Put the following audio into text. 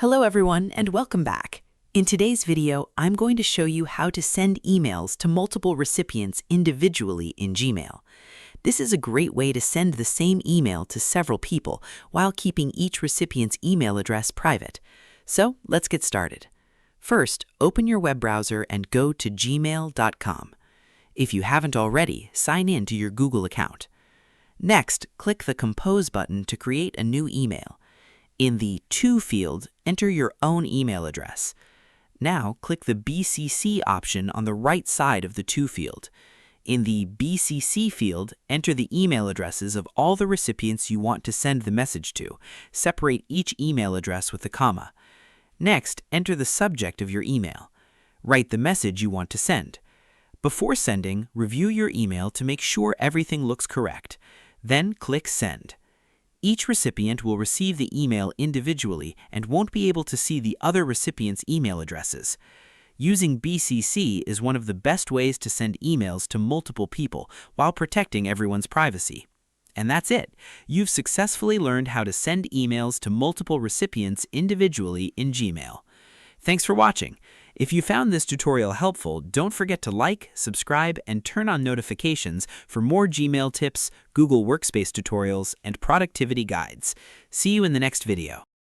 Hello everyone and welcome back. In today's video, I'm going to show you how to send emails to multiple recipients individually in Gmail. This is a great way to send the same email to several people while keeping each recipient's email address private. So let's get started. First, open your web browser and go to gmail.com. If you haven't already, sign in to your Google account. Next, click the Compose button to create a new email. In the To field, enter your own email address. Now, click the BCC option on the right side of the To field. In the BCC field, enter the email addresses of all the recipients you want to send the message to. Separate each email address with a comma. Next, enter the subject of your email. Write the message you want to send. Before sending, review your email to make sure everything looks correct. Then click Send. Each recipient will receive the email individually and won't be able to see the other recipient's email addresses. Using BCC is one of the best ways to send emails to multiple people while protecting everyone's privacy. And that's it. You've successfully learned how to send emails to multiple recipients individually in Gmail. Thanks for watching. If you found this tutorial helpful, don't forget to like, subscribe, and turn on notifications for more Gmail tips, Google Workspace tutorials, and productivity guides. See you in the next video.